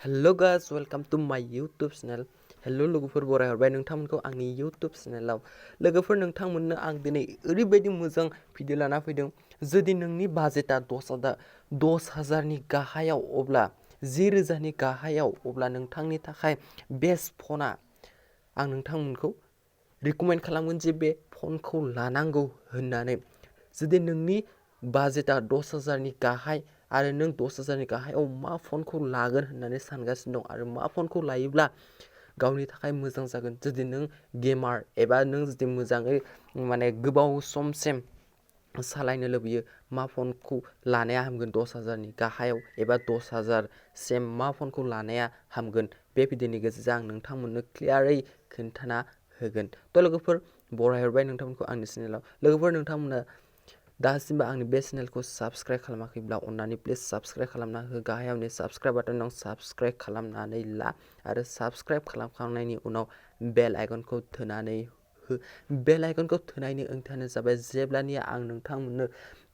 Hello guys, welcome to my YouTube channel. Hello लोगोफोर बराय हरबाय नोंथांमोनखौ आंनि YouTube चेनेलाव। लोगोफोर नोंथांमोननो आं दिनै ओरैबायदि मोजां भिडिअ लाना फैदों। जुदि नोंनि बाजेटआ 10,000 नि गाहायाव अब्ला 10,000 नि गाहायाव अब्ला नोंथांनि थाखाय बेस्ट फना आं नोंथांमोनखौ रिकमेन्ड खालामगोन जे बे फनखौ लानांगौ होननानै। जुदि नोंनि बाजेटआ 10,000 नि गाहाय आरो नों 10,000 नि गाहायाव मा फनखौ लागोन होननानै सानगासिनो दं आरो मा फनखौ लायोब्ला गावनि थाखाय मोजां जागोन। जुदि नों गेमार एबा नों जुदि मोजाङै माने गोबाव समसिम सालायनो लुबैयो मा फनखौ लानाया हामगोन 10,000 नि गाहायाव एबा 10,000 सिम मा फनखौ लानाया हामगोन बे भिडिअनि गेजेरजों आं नोंथांमोननो क्लियारै खोन्थाना होगोन। थ' लोगोफोर बरायहरबाय नोंथांमोनखौ आंनि चेनेलाव। लोगोफोर नोंथांमोना दासिमबो आंनि बे चेनेलखौ साबस्क्राइब खालामाखैब्ला अन्नानै प्लिज साबस्क्राइब खालामना हो। गाहायावनो साबस्क्राइब बाटन दं, साबस्क्राइब खालामनानै ला आरो साबस्क्राइब खालामखांनायनि उनाव बेल आइकनखौ थुनानै हो। बेल आइकनखौ थुनायनि ओंथियानो जाबाय जेब्लानिया आं नोंथांमोननो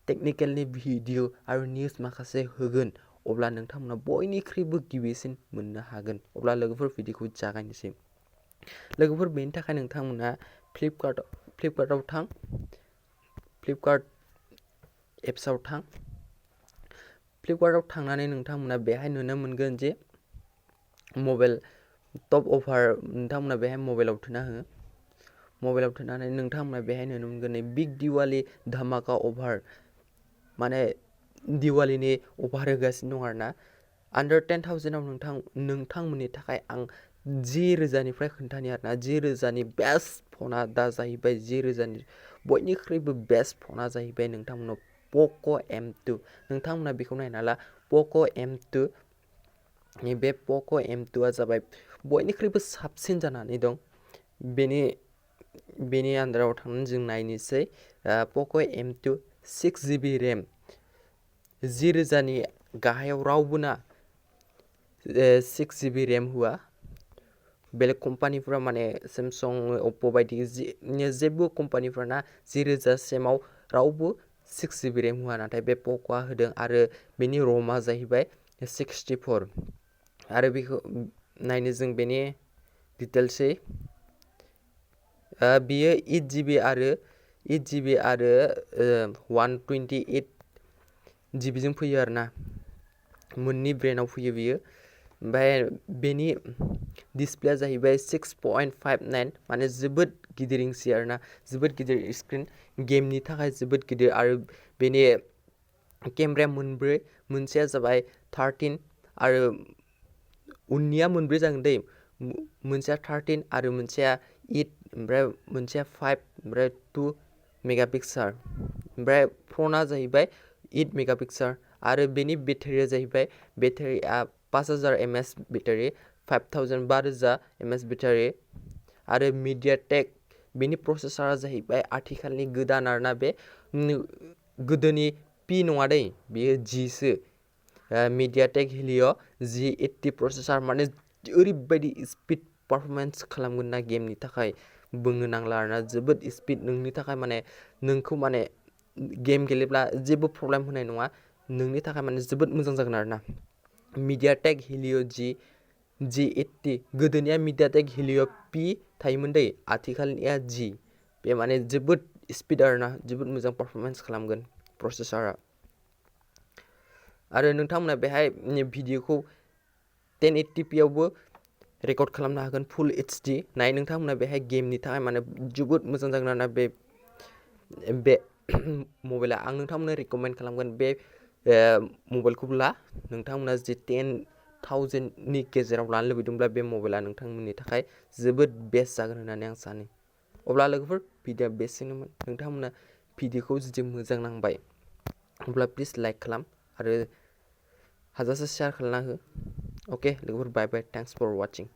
टेकनिकेलनि भिडिअ आरो निउस माखासे होगोन अब्ला नोंथांमोना बयनिख्रुइबो गिबिसिन मोननो हागोन। अब्ला लोगोफोर भिडिअखौ जागायनोसै। लोगोफोर बेनि थाखाय नोंथांमोना फ्लिपकार्टआव थां, फ्लिपकार्ट एप्सआव थां। फ्लिपकार्टआव थांनानै नोंथांमोना बेहाय नुनो मोनगोन जे मबाइल टप अफार नोंथांमोना बेहाय मबाइलाव थुना हो। मबाइलाव थुनानै नोंथांमोना बेहाय नुनो मोनगोन बिग दिवाली धामाका अफार माने दिवालीनि अफार होगासिनो दं आरोना। आन्डार 10,000 आव नोंथांमोननि थाखाय आं 10,000 निफ्राय खोन्थानि आरोना। 10,000 नि बेस्ट फना दा जाहैबाय 10,000 नि बयनिख्रुइबो बेस्ट फना जाहैबाय नोंथांमोनाव पोक' M2। नोंथांमोना बेखौ नायना ला पोक' M2 बे पोक' M2आ जाबाय बयनिख्रुइबो साबसिन जानानै दं। बेनि आन्दाराव थांनानै जों नायनोसै पोक' M2 6GB रेम 10,000 नि गाहायाव रावबो ना 6GB रेम होआ। बेलेग कम्पानिफोरा माने सेमसं अप्प' बायदि जेबो कम्पानिफोराना 10,000 सिमाव रावबो 6GB रेम होआ, नाथाय बे पक'आ होदों आरो बेनि रमआ जाहैबाय 64 आरो बेखौ नायनो जों बेनि डिटेल्सै बियो 8GB आरो 128GB जों फैयो आरोना। मोननै ब्रेन्डआव फैयो बियो। ओमफ्राय बेनि डिसप्लेया जाहैबाय 6.59 माने जोबोद गिदिरसै आरोना, जोबोद गिदिर स्क्रिन, गेमनि थाखाय जोबोद गिदिर। आरो बेनि केमेराया मोनब्रै, मोनसेया जाबाय 13 आरो उननिया मोनब्रै जागोन दै। मोनसेया 13 आरो मोनसेया 8 ओमफ्राय मोनसेया 5 ओमफ्राय 2 मेगापिक्सेल। ओमफ्राय फ्रन्टआ जाहैबाय 8 मेगापिक्सेल आरो बेनि बेटारिया जाहैबाय 5,000 mAh बेटारि, 5,000 mAh बेटारि आरो मिडियाटेक बेनि प्रसेसरा जाहैबाय आथिखालनि गोदान आरोना। बे गोदोनि पि नङा दै, बेयो जिसो। मिडियाटेक हेलिय' G80 प्रसेसर माने ओरैबायदि स्पिड पारफरमेन्स खालामगोन ना गेमनि थाखाय बुंनो नांला आरोना। जोबोद स्पिड नोंनि थाखाय माने नोंखौ माने गेम गेलेब्ला जेबो प्रब्लेम होनाय नङा, नोंनि थाखाय माने जोबोद मोजां जागोन आरोना। मिडियाटेक हेलिय' G80 गोदोनिया मिडियाटेक हेलिय' पि थायोमोन दै, आथिखालनिया G। बे माने जोबोद स्पिड आरोना, जोबोद मोजां पारफरमेन्स खालामगोन प्रसेसरा। आरो नोंथांमोना बेहाय भिडिअखौ 1080p आवबो रेकर्ड खालामनो हागोन, फुल HD। नोंथांमोना बेहाय गेमनि थाखाय माने जोबोद मोजां जागोन आरोना बे मबाइला। आं नोंथांमोननो रिकमेन्ड खालामगोन बे मबाइलखौ ला। नोंथांमोना जुदि 10,000 नि गेजेराव लानो लुबैदोंब्ला बे मबाइला नोंथांमोननि थाखाय जोबोद बेस्ट जागोन होननानै आं सानो। अब्ला लोगोफोर भिडिअआ बेसेनोमोन। नोंथांमोना भिडिअखौ जुदि मोजां नांबाय अब्ला प्लिज लाइक खालाम आरो हाजासे शेयार खालामना हो। अके लोगोफोर, बाय बाय, थेंक्स फर वाचिं।